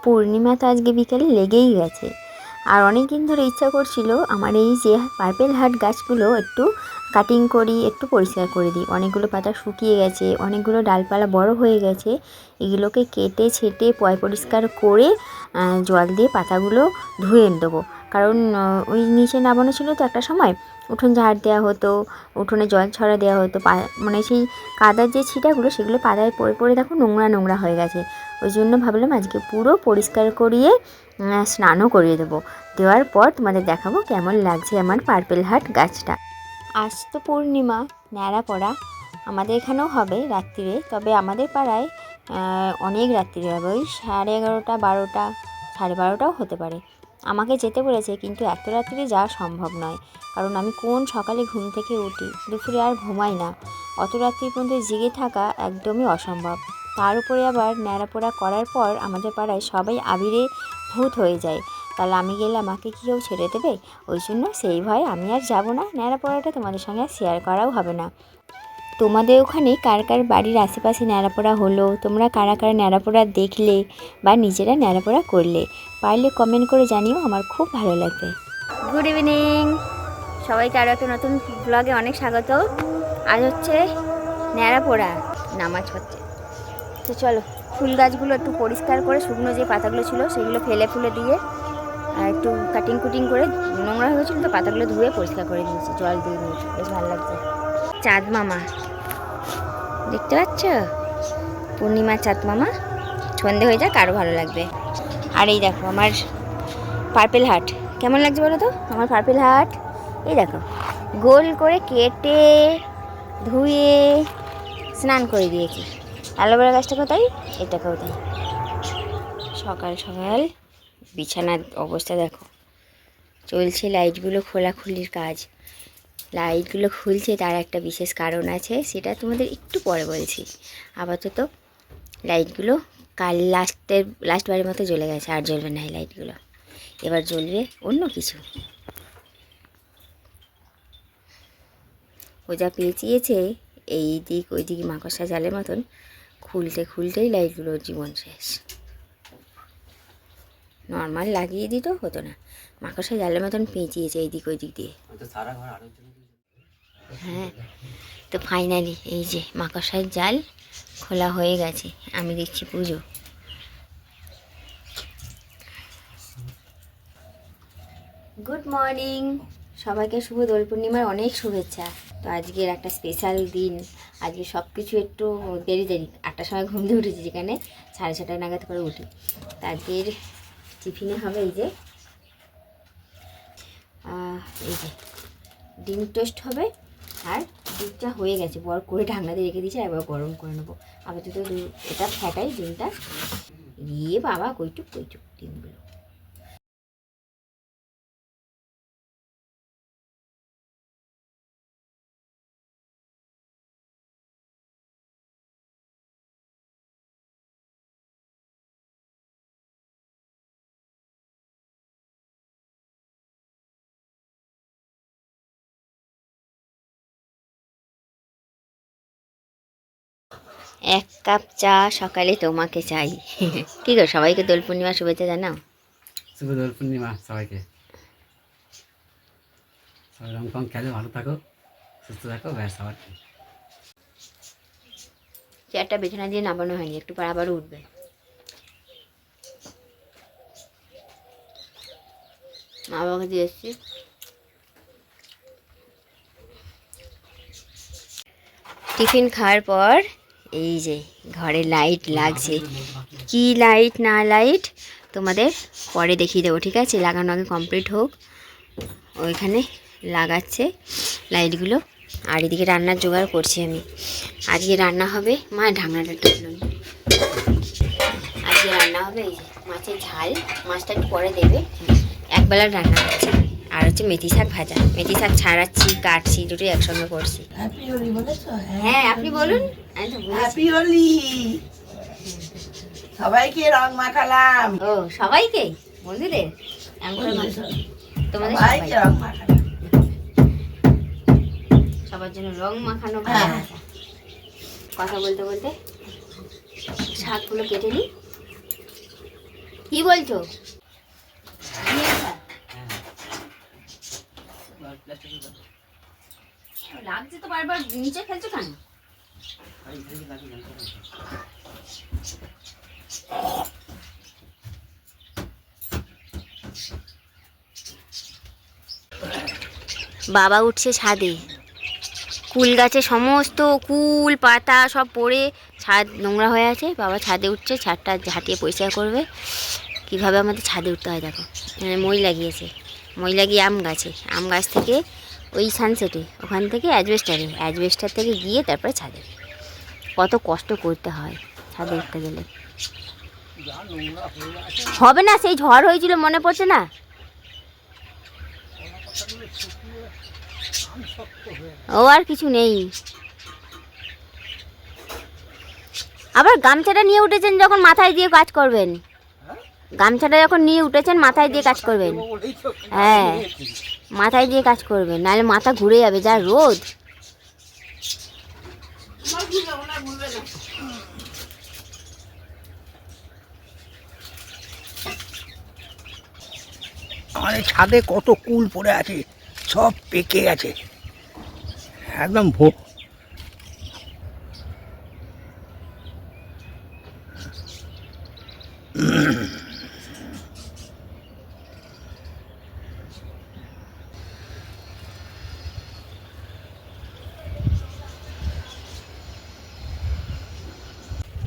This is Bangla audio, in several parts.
পূর্ণিমা তো আজকে বিকেলে লেগেই গেছে। আর অনেক দিন ধরে ইচ্ছা করছিল আমার এই যে পার্পেল হার্ট গাছগুলো একটু কাটিং করি, একটু পরিষ্কার করে দিই। অনেকগুলো পাতা শুকিয়ে গেছে, অনেকগুলো ডালপালা বড় হয়ে গেছে। এগুলোকে কেটে ছেটে পরিষ্কার করে জল দিয়ে পাতাগুলো ধুয়ে দেবো। কারণ ওই নিচে নামানো ছিল তো একটা সময়, উঠোন ঝাড় দেওয়া হতো, উঠোনে জল ছড়া দেওয়া হতো, মানে সেই কাদার যে ছিটাগুলো সেগুলো পাতায় পড়ে পড়ে দেখো নোংরা নোংরা হয়ে গেছে। ওই জন্য ভাবলাম আজকে পুরো পরিষ্কার করিয়ে স্নানও করিয়ে দেবো। দেওয়ার পর তোমাদের দেখাবো কেমন লাগছে আমার পার্পেল হার্ট গাছটা। আজ তো পূর্ণিমা, ন্যাড়া পড়া আমাদের এখানেও হবে রাত্রিরে, তবে আমাদের পাড়ায় অনেক রাত্রিরে হবে, ওই 11:30, 12টা, 12:30টাও হতে পারে। আমাকে যেতে বলেছে, কিন্তু এত রাত্রিরে যাওয়া সম্ভব নয়, কারণ আমি কোন সকালে ঘুম থেকে উঠি, দুপুরে আর ঘুমাই না। অত রাত্রি পর্যন্ত জেগে থাকা একদমই অসম্ভব। তার উপরে আবার ন্যাড়াপোড়া করার পর আমাদের পাড়ায় সবাই আবিরে ভূত হয়ে যায়, তাহলে আমি গেলে আমাকে কি কেউ ছেড়ে দেবে? ওই জন্য সেই ভয়ে আমি আর যাব না। ন্যাড়াপোড়াটা তোমাদের সঙ্গে আর শেয়ার করাও হবে না। তোমাদের ওখানে কার কার বাড়ির আশেপাশে ন্যাড়াপোড়া হলো, তোমরা কারা কারা ন্যাড়াপোড়া দেখলে বা নিজেরা ন্যাড়াপোড়া করলে, পারলে কমেন্ট করে জানিও, আমার খুব ভালো লাগবে। গুড ইভিনিং সবাইকে, আরও একটা নতুন ব্লগে অনেক স্বাগত। আজ হচ্ছে ন্যাড়াপোড়া, নামাজ হচ্ছে। তো চলো, ফুল গাছগুলো একটু পরিষ্কার করে শুকনো যে পাতাগুলো ছিল সেগুলো ফেলে ফুলে দিয়ে একটু কাটিং কুটিং করে, নোংরা হয়ে গেছিলো তো পাতাগুলো ধুয়ে পরিষ্কার করে দিয়েছি, জল দিয়ে নিয়েছি, বেশ ভালো লাগছে। চাঁদ মামা দেখতে পাচ্ছ, পূর্ণিমার চাঁদ মামা, সন্ধে হয়ে যাক আরও ভালো লাগবে। আর এই দেখো আমার পার্পেল হার্ট, কেমন লাগছে বলো তো আমার পার্পেল হার্ট। এই দেখো গোল করে কেটে ধুয়ে স্নান করে দিয়েছি। অ্যালোভেরা গাছটা কোথায়, এটা কোথায়। সকাল সকাল বিছানার অবস্থা দেখো, চলছে লাইটগুলো খোলাখুলির কাজ। লাইটগুলো খুলছে তার একটা বিশেষ কারণ আছে, সেটা তোমাদের একটু পরে বলছি। আপাতত লাইটগুলো কাল লাস্টবারের মতো জ্বলে গেছে, আর জ্বলবে না এই লাইটগুলো, এবার জ্বলবে অন্য কিছু। ও যা পেঁচিয়েছে এই দিক ওই দিক মাকড়সা জালের মতন, খুলতেই লাইটগুলোর জীবন শেষ। নর্মাল লাগিয়ে দিত হতো না, মাকড়সা জালের মতন পেঁচিয়েছে এই দিক ওই দিক দিয়ে। হ্যাঁ, তো ফাইনালি এই যে মাকড়সার জাল খোলা হয়ে গেছে, আমি দেখছি পুজো। গুড মর্নিং সবাইকে, শুভ দোল পূর্ণিমার অনেক শুভেচ্ছা। তো আজকের একটা স্পেশাল দিন, আজকে সব কিছু একটু দেরি 8টার সময় ঘুম দিয়ে উঠেছি, যেখানে 6:30 নাগাদ করে উঠি। তো আজকের টিফিনে হবে এই যে ডিম টোস্ট হবে, আর দুধটা হয়ে গেছে, বড় করে ঢাকনা দিয়ে রেখে দিয়েছি, একবার গরম করে নেবো। আপাতত এটা ফ্যাটাই ডিমটা, ইয়ে বাবা কইটুক ডিমগুলো। এক কাপ চা সকালে তোমাকে চাই। কি গো, সবাইকে দোল পূর্ণিমা শুভেচ্ছা জানাও। শুভ দোল পূর্ণিমা সবাইকে। সবাই রং টং খেলে ভালো থাকো, সুস্থ থাকো, ব্যাস আবার কি। চেয়ারটা বিছানা দিয়ে নামানো হয়নি, একটু পর আবারও উঠবে। মা বাবাকে দিয়ে এসছি। টিফিন খাওয়ার পর এই যে ঘরে লাইট লাগছে, কি লাইট না লাইট তোমাদের পরে দেখিয়ে দেবো, ঠিক আছে? লাগানো আগে কমপ্লিট হোক। ওইখানে লাগাচ্ছে লাইটগুলো, আর এদিকে রান্নার জোগাড় করছি আমি। আজকে রান্না হবে, মা ঢাকনাটা টানলাম, আজকে রান্না হবে এই যে মাছের ঝাল, মাছটা একটু পরে দেবে, একবেলার রান্না হচ্ছে। আর হচ্ছে মেথি শাক ভাজা, মেথি শাক ছাড়াচ্ছি, কাটছি, দুটোই একসঙ্গে করছি। হ্যাঁ আপনি বলুন। হ্যাপি হোলি, সবাইকে রং মাখালাম। ও সবাইকে, বন্ধুদের তোমাদের সবাইকে রং মাখালাম, সবার জন্য রং মাখানো। কথা বলতে বলতে শাকগুলো কেটে নিই। কি বলছো? লাগছে তো বারবার, নিচে ফেলছো কেন? বাবা উঠছে ছাদে। কুল গাছে সমস্ত কুল পাতা সব পড়ে ছাদ নোংরা হয়ে আছে। বাবা ছাদে উঠছে, ছাদটা ঝাঁটিয়ে পরিষ্কার করবে। কীভাবে আমাদের ছাদে উঠতে হয় দেখো। মই লাগিয়েছে, মই লাগিয়ে আম গাছ থেকে ওই সানসেটে, ওখান থেকে অ্যাজবেস্টার থেকে গিয়ে তারপরে ছাদে। কত কষ্ট করতে হয় ছাদে উঠতে গেলে। হবে না, সেই ঝড় হয়েছিল মনে পড়ছে না? ও আর কিছু নেই। আবার গামছাটা নিয়ে উঠেছেন যখন মাথায় দিয়ে কাজ করবেন, গামছাটা যখন নিয়ে উঠেছেন মাথায় দিয়ে কাজ করবেন। হ্যাঁ, মাথায় দিয়ে কাজ করবেন, নাহলে মাথা ঘুরে যাবে, যা রোদ। আমাদের ছাদে কত কুল পড়ে আছে, সব পেকে গেছে একদম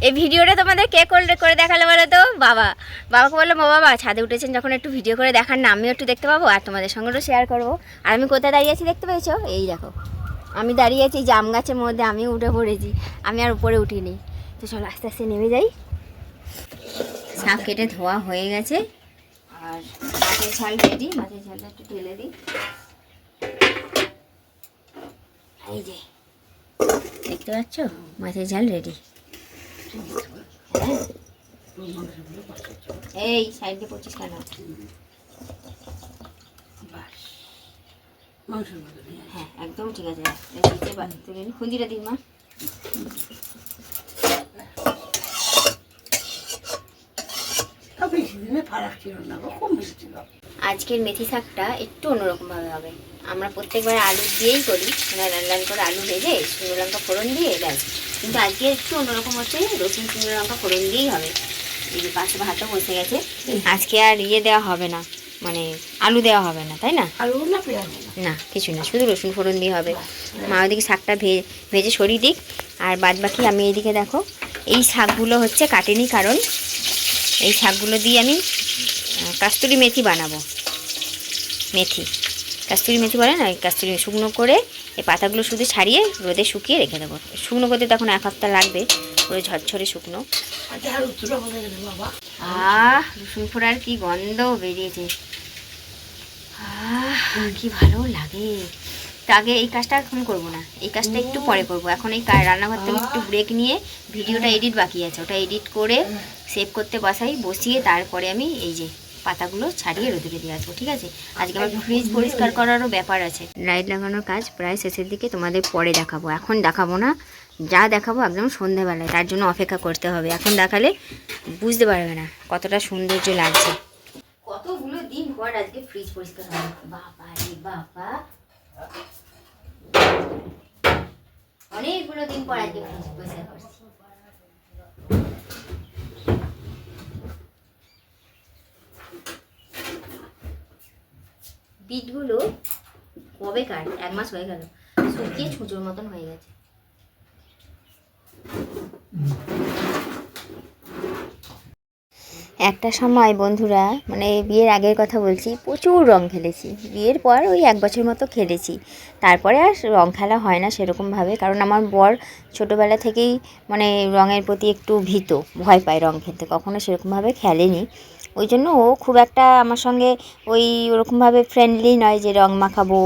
এই ভিডিওটা তোমাদের কে করে দেখালো বলো তো? বাবাকে বললো বাবা ছাদে উঠেছেন যখন একটু ভিডিও করে দেখান না, আমিও একটু দেখতে পাবো আর তোমাদের সঙ্গেও শেয়ার করবো। আর আমি কোথায় দাঁড়িয়ে আছি দেখতে পেয়েছো? এই দেখো আমি দাঁড়িয়ে আছি জাম গাছের মধ্যে, আমিও উঠে পড়েছি। আমি আর উপরে উঠিনি। তো চলো আস্তে আস্তে নেমে যাই। শাক কেটে ধোয়া হয়ে গেছে আর মাছের ঝাল রেডি। মাছের ঝালটা একটু ঢেলে দিই। এই যে দেখতে পাচ্ছ মাছের ঝাল রেডি। এই সাইডে পড়ছিস কেন? হ্যাঁ একদম ঠিক আছে। খুঁজিটা দিন মা। আজকের মেথি শাকটা একটু অন্যরকমভাবে হবে। আমরা প্রত্যেকবার আলু দিয়েই করি, লাল লাল করে আলু ভেজে শুকনো লঙ্কা ফোড়ন দিয়ে ব্যাস। কিন্তু আজকে একটু অন্যরকম হচ্ছে, রসুন শুকনো লঙ্কা ফোড়ন দিয়েই হবে। এই যে পাশে ভাতও বসে গেছে। আজকে আর দেওয়া হবে না, মানে আলু দেওয়া হবে না, তাই না? আলু না পেঁয়াজ না কিছু না, শুধু রসুন ফোড়ন দিয়ে হবে। মা ওদিকে শাকটা ভেজে সরিয়ে দিক, আর বাদ বাকি আমি এইদিকে দেখো এই শাকগুলো হচ্ছে কাটেনি, কারণ এই শাকগুলো দিয়ে আমি কাস্তুরি মেথি বানাবো। কাস্তুরি মেথি বলে না, কাস্তুরি শুকনো করে এই পাতাগুলো শুধু ছাড়িয়ে রোদে শুকিয়ে রেখে দেবো। শুকনো করতে তখন 1 সপ্তাহ লাগবে, পুরো ঝরঝরে শুকনো। রসুন ফোড়ার কি গন্ধ বেরিয়েছে, কি ভালো লাগে। তো আগে এই কাজটা এখন করবো না, এই কাজটা একটু পরে করবো। এখন এই রান্নাঘর থেকে একটু ব্রেক নিয়ে ভিডিওটা এডিট বাকি আছে, ওটা এডিট করে সেভ করতে বসিয়ে তারপরে আমি এই যে পাতাগুলো ছাড়িয়ে রোদে দিয়ে আসবো, ঠিক আছে? আজকে আমার ফ্রিজ পরিষ্কার করারও ব্যাপার আছে। লাইট লাগানোর কাজ প্রায় শেষের দিকে, তোমাদের পরে দেখাবো, এখন দেখাবো না। যা দেখাবো একদম সন্ধ্যেবেলায়, তার জন্য অপেক্ষা করতে হবে। এখন দেখালে বুঝতে পারবে না কতটা সৌন্দর্য লাগছে। কতগুলো দিন পর আজকে ফ্রিজ পরিষ্কার হবে। বাবা রে বাবা, অনেকগুলো দিন পর আজকে ফ্রিজ পরিষ্কার করছি। বিটগুলো কবেকার 1 মাস হয়ে গেল, শুকিয়ে ছুঁচোর মতন হয়ে গেছে। একটা সময় বন্ধুরা, মানে বিয়ের আগের কথা বলছি, প্রচুর রং খেলেছি। বিয়ের পর ওই 1 বছর মতো খেলেছি, তারপরে আর রং খেলা হয় না সেরকমভাবে। কারণ আমার বর ছোটোবেলা থেকেই মানে রঙের প্রতি একটু ভয় পায়, রং খেলতে কখনো সেরকমভাবে খেলেনি। ওই জন্য ও খুব একটা আমার সঙ্গে ওরকমভাবে ফ্রেন্ডলি নয় যে রং মাখাবো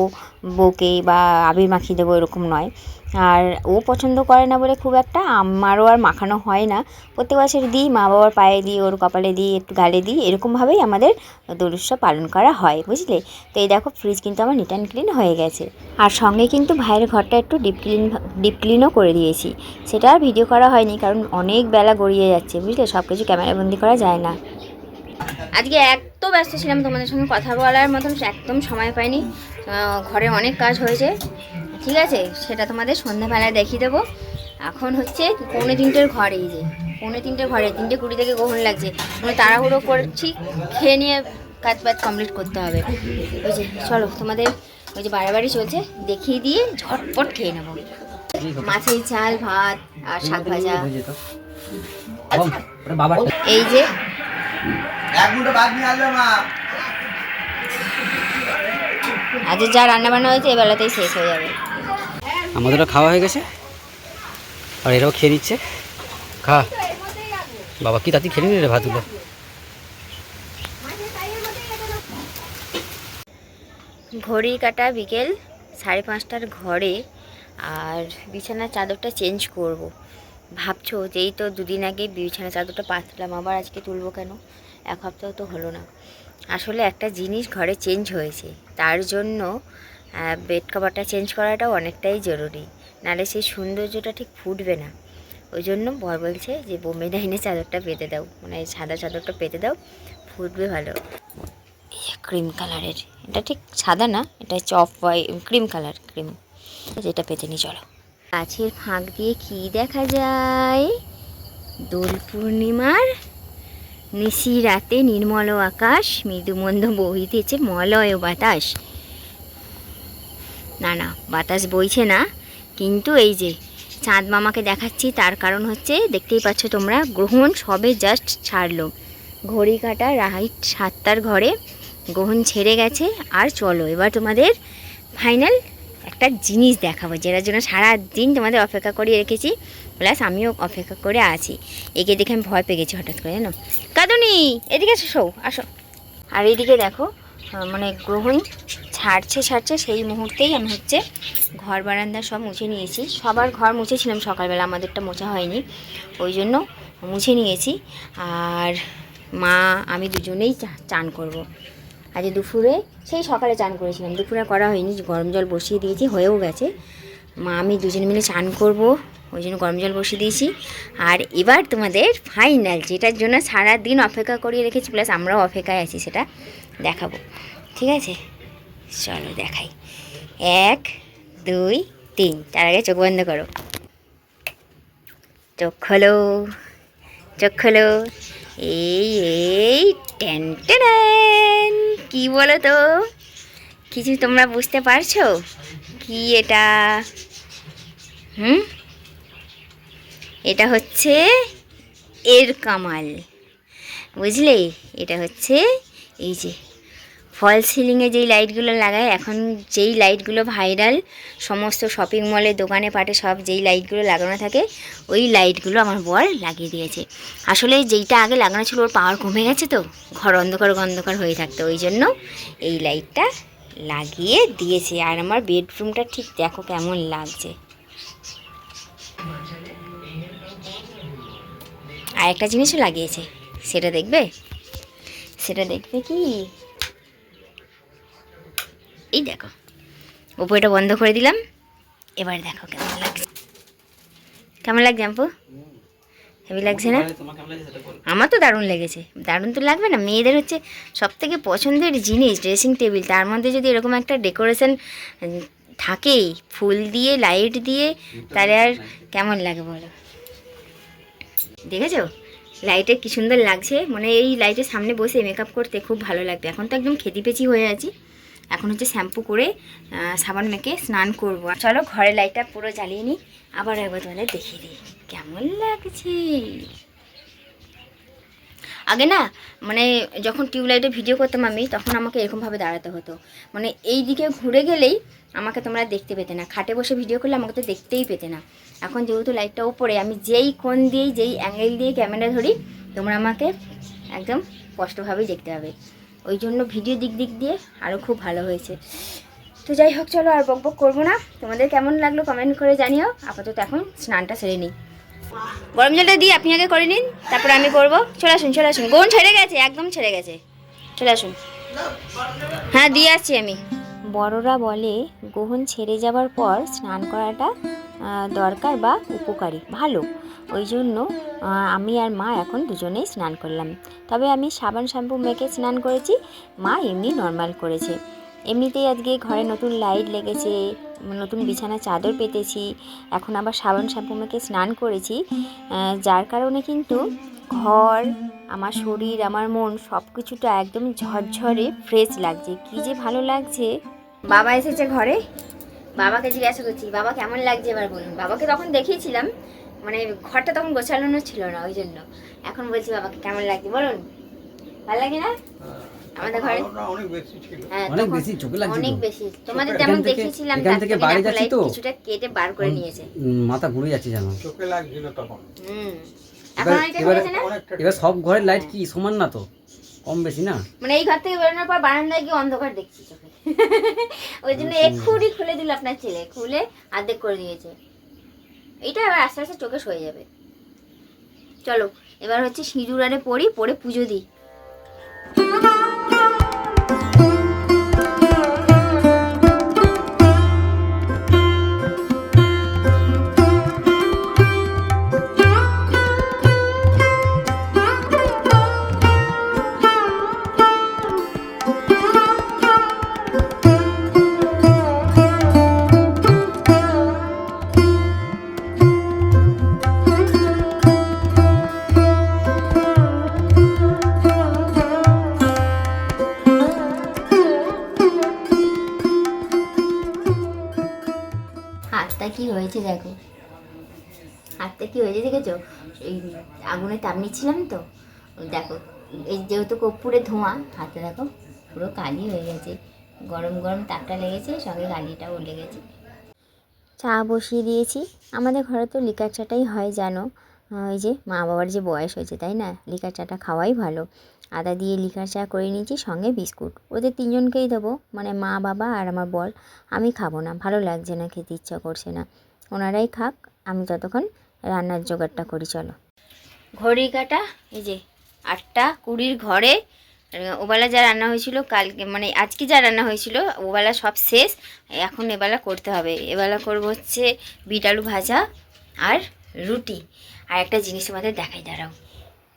বউকে বা আবির মাখিয়ে দেবো, এরকম নয়। আর ও পছন্দ করে না বলে খুব একটা আমারও আর মাখানো হয় না। প্রত্যেক বছর দিই, মা বাবার পায়ে দিই, ওর কপালে দিই, একটু গালে দিই, এরকমভাবেই আমাদের দোল উৎসব পালন করা হয়, বুঝলে? তো এই দেখো ফ্রিজ কিন্তু আমার নিট অ্যান্ড ক্লিন হয়ে গেছে। আর সঙ্গে কিন্তু ভাইয়ের ঘরটা একটু ডিপ ক্লিনও করে দিয়েছি। সেটা আর ভিডিও করা হয়নি, কারণ অনেক বেলা গড়িয়ে যাচ্ছে, বুঝলে? সব কিছু ক্যামেরাবন্দি করা যায় না। আজকে এত ব্যস্ত ছিলাম তোমাদের সঙ্গে কথা বলার মতন একদম সময় পাইনি। ঘরে অনেক কাজ হয়েছে, ঠিক আছে, সেটা তোমাদের সন্ধ্যাবেলায় দেখিয়ে দেবো। এখন হচ্ছে 2:45 ঘর, এই যে 2:45 ঘরে 3:20 থেকে গ্রহণ লাগছে, মানে তাড়াহুড়ো করছি, খেয়ে নিয়ে কাজ বাজ কমপ্লিট করতে হবে। ওই যে চলো তোমাদের ওই যে বাড়াবাড়ি চলছে দেখিয়ে দিয়ে ঝটপট খেয়ে নেবো। মাছের ঝাল, ভাত আর শাক ভাজা। এই যে আজ যা রান্না বান্না হয়েছে এবেলাতেই শেষ হয়ে যাবে। আমাদেরও খাওয়া হয়ে গেছে আর এরাও খেয়ে নিচ্ছে। খা বাবা, কি তাড়াতাড়ি খেয়ে নিলে রে ভাতগুলো। ঘড়ির কাঁটা বিকেল 5:30টার ঘরে, আর বিছানার চাদরটা চেঞ্জ করব। ভাবছো যেই তো 2 দিন আগে বিছানার চাদরটা পাতলাম, আবার আজকে তুলবো কেন? 1 সপ্তাহ তো হলো না। আসলে একটা জিনিস ঘরে চেঞ্জ হয়েছে, তার জন্য বেড কভারটা চেঞ্জ করাটাও অনেকটাই জরুরি, নাহলে সেই সৌন্দর্যটা ঠিক ফুটবে না। ওই জন্য বর বলছে যে বোম্বে ডাইনে চাদরটা পেতে দাও, মানে সাদা চাদরটা পেতে দাও, ফুটবে ভালো। ক্রিম কালারের, এটা ঠিক সাদা না, এটা হচ্ছে off white, cream colour, cream, যেটা পেতে নি। চলো, গাছের ফাঁক দিয়ে কি দেখা যায়? দোল পূর্ণিমার নিশি রাতে নির্মল আকাশ, মৃদুমন্দ বহিতেছে মলয় বাতাস। না না, বাতাস বইছে না, কিন্তু এই যে চাঁদ মামাকে দেখাচ্ছি, তার কারণ হচ্ছে দেখতেই পাচ্ছ তোমরা, গ্রহণ সবে জাস্ট ছাড়লো। ঘড়ি কাটা রাইট 7টার ঘরে গ্রহণ ছেড়ে গেছে। আর চলো এবার তোমাদের ফাইনাল একটা জিনিস দেখাবো, যেটার জন্য সারা দিন তোমাদের অপেক্ষা করে রেখেছি, প্লাস আমিও অপেক্ষা করে আছি। একে দেখে আমি ভয় পেয়ে গেছি হঠাৎ করে, জানো। কাদুনি এদিকে এসো, আসো। আর এইদিকে দেখো, মানে গ্রহণ ছাড়ছে সেই মুহূর্তেই আমি হচ্ছে ঘর বারান্দা সব মুছে নিয়েছি। সবার ঘর মুছেছিলাম সকালবেলা, আমাদেরটা মোছা হয়নি, ওই জন্য মুছে নিয়েছি। আর মা আমি দুজনেই চান করব। আজ দুপুরে, সেই সকালে চান করেছিলাম, দুপুরে করা হয়নি, গরম জল বসিয়ে দিয়েছি, হয়েও গেছে। মা আমি দুজনে মিলে চান করব, ওই জন্য গরম জল বসিয়ে দিয়েছি। আর এবার তোমাদের ফাইনাল, যেটার জন্য সারা দিন অপেক্ষা করিয়ে রেখেছি, প্লাস আমরাও অপেক্ষায় আছি, সেটা দেখাবো, ঠিক আছে? চলো দেখাই। 1 2 3, তার আগে চোখ বন্ধ করো, চোখ খোলো, চোখ খোলো। এই টেন টেন, কি বলো তো? কিছু তোমরা বুঝতে পারছো কি এটা? এটা হচ্ছে এর কামাল, বুঝলে? এটা হচ্ছে এই যে ফল সিলিংয়ে যেই লাইটগুলো লাগায়, এখন যেই লাইটগুলো ভাইরাল, সমস্ত শপিং মলে দোকানে পাটে সব যেই লাইটগুলো লাগানো থাকে, ওই লাইটগুলো আমার বর লাগিয়ে দিয়েছে। আসলে যেইটা আগে লাগানো ছিল ওর পাওয়ার কমে গেছে, তো ঘর অন্ধকার হয়ে থাকতো, ওই জন্য এই লাইটটা লাগিয়ে দিয়েছে। আর আমার বেডরুমটা ঠিক দেখো কেমন লাগছে। আর একটা জিনিসও লাগিয়েছে, সেটা দেখবে? সেটা দেখবে কি? এই দেখো, উপরটা বন্ধ করে দিলাম, এবার দেখো কেমন লাগছে। কেমন লাগছে আম্পু? হেভি লাগছে না? আমার তো দারুণ লেগেছে। দারুণ তো লাগবে না? মেয়েদের হচ্ছে সবথেকে পছন্দের জিনিস ড্রেসিং টেবিল, তার মধ্যে যদি এরকম একটা ডেকোরেশন থাকে ফুল দিয়ে, লাইট দিয়ে, তাহলে আর কেমন লাগে বলো? দেখেছো লাইটে কি সুন্দর লাগছে, মানে এই লাইটের সামনে বসে মেকআপ করতে খুব ভালো লাগবে। এখন তো একদম খেতিপেচি হয়ে আছি, এখন হচ্ছে শ্যাম্পু করে সাবান মেখে স্নান করব। চলো ঘরে লাইটটা পুরো জ্বালিয়ে নিই, আবার একবার তোমাদের দেখিয়ে দিই কেমন লাগছে। আগে না, মানে যখন টিউবলাইটে ভিডিও করতাম আমি, তখন আমাকে এরকমভাবে দাঁড়াতে হতো, মানে এই দিকে ঘুরে গেলেই আমাকে তোমরা দেখতে পেতে না। খাটে বসে ভিডিও করলে আমাকে তো দেখতেই পেতে না। এখন যেহেতু লাইটটা উপরে, আমি যেই কোণ দিয়েই যেই অ্যাঙ্গেল দিয়ে ক্যামেরা ধরি, তোমরা আমাকে একদম স্পষ্টভাবেই দেখতে হবে। ওই জন্য ভিডিও দিক দিয়ে আরও খুব ভালো হয়েছে। তো যাই হোক, চলো আর বকবক করবো না। তোমাদের কেমন লাগলো কমেন্ট করে জানিও। আপাতত এখন স্নানটা সেরে নিই। গরম জলটা দিয়ে আপনি আগে করে নিন, তারপরে আমি করবো। চলে আসুন। গ্রহণ ছেড়ে গেছে, একদম ছেড়ে গেছে, চলে আসুন। হ্যাঁ, দিয়ে আসছি আমি। বড়রা বলে গ্রহণ ছেড়ে যাবার পর স্নান করাটা দরকার বা উপকারী, ভালো। ওই জন্য আমি আর মা এখন দুজনেই স্নান করলাম। তবে আমি সাবান শ্যাম্পু মেখে স্নান করেছি, মা এমনি নর্মাল করেছে। এমনিতেই আজকে ঘরে নতুন লাইট লেগেছে, নতুন বিছানা চাদর পেতেছি, এখন আবার সাবান শ্যাম্পু মেখে স্নান করেছি, যার কারণে কিন্তু ঘর, আমার শরীর, আমার মন সব কিছুটা একদম ঝরঝরে ফ্রেশ লাগছে। কী যে ভালো লাগছে। বাবা এসেছে ঘরে, বাবাকে জিজ্ঞাসা করছি বাবা কেমন লাগছে এবার বলুন। বাবাকে তখন দেখিয়েছিলাম, মানে ঘরটা তখন গোছানো ছিল না, ওই জন্য। এখন বলছি বাবাকে কেমন লাগছে বলুন, ভালো লাগে না আমাদের ঘরে? অনেক বেশি ছিল। হ্যাঁ, অনেক তখন বেশি চোখে লাগছে, অনেক বেশি। তোমাদের এখান যেমন থেকে- দেখিয়েছিলাম এখান থেকে বাইরে যাচ্ছি তো, কিছুটা কেটে বার করে নিয়েছে। মাথা ঘুরে যাচ্ছে জানো। চোখে লাগছিল তখন। এখন অনেকটা এবার- হয়েছে না? এবার সব ঘরের লাইট কি সমান না তো, কম বেশি না। মানে এই ঘর থেকে বেরোনোর পর বারান্দায় গিয়ে অন্ধকার দেখছি চোখে। ওই জন্য এক্ষুনি খুলে দিল আপনার ছেলে, খুলে অর্ধেক করে দিয়েছে। এইটা এবার আস্তে আস্তে চোখে সয়ে যাবে। চলো এবার হচ্ছে সিঁদুর আরে পরে পুজো দিই। হাতটা কি হয়েছে দেখো, হাতটা কি হয়েছে দেখেছো? এই আগুনে তাপ নিচ্ছিলাম তো, ওই দেখো, এই যেহেতু কর্পূরের ধোঁয়া, হাতে দেখো পুরো কালি হয়ে গেছে। গরম গরম তাপটা লেগেছে, সঙ্গে কালিটাও লেগেছে। চা বসিয়ে দিয়েছি। আমাদের ঘরে তো লিকার চাটাই হয় জানো। ওই যে মা বাবার যে বয়স হয়েছে তাই না, লিকার চাটা খাওয়াই ভালো। আদা দিয়ে লিকার চা করে নিয়েছি, সঙ্গে বিস্কুট। ওদের তিনজনকেই দেবো, মানে মা, বাবা আর আমার বর। আমি খাবো না, ভালো লাগছে না, খেতে ইচ্ছা করছে না। ওনারাই খাক, আমি ততক্ষণ রান্নার জোগাড়টা করি। চলো, ঘড়ি কাটা এই যে 8:20 ঘরে। ওবেলা যা রান্না হয়েছিল কালকে, মানে আজকে যা রান্না হয়েছিল ওবেলা সব শেষ। এখন এবেলা করতে হবে। এবেলা করবো হচ্ছে বিট আলু ভাজা আর রুটি। আর একটা জিনিস তোমাদের দেখাই, দাঁড়াও।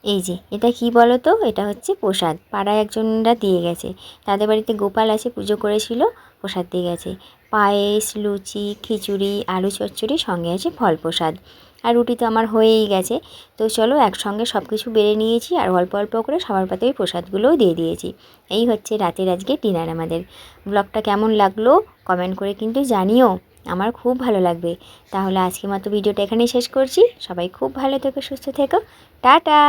এই যে এটা কি বলো তো, এটা হচ্ছে প্রসাদ। পাড়ায় একজনরা দিয়ে গেছে, তাদের বাড়িতে গোপাল আছে, পুজো করেছিল, প্রসাদ দিয়ে গেছে। পায়েস, লুচি, খিচুড়ি, আলু চচ্চড়ি, সঙ্গে আছে ফল প্রসাদ। আর রুটি তো আমার হয়েই গেছে। তো চলো একসঙ্গে সব কিছু বেড়ে নিয়েছি, আর অল্প অল্প করে সবার পাতে ওই প্রসাদগুলোও দিয়ে দিয়েছি। এই হচ্ছে রাতের আজকে ডিনার আমাদের। ব্লগটা কেমন লাগলো কমেন্ট করে কিন্তু জানিও, আমার খুব ভালো লাগবে। তাহলে আজকের মতো ভিডিওটা এখানেই শেষ করছি। সবাই খুব ভালো থেকো, সুস্থ থেকো, টাটা।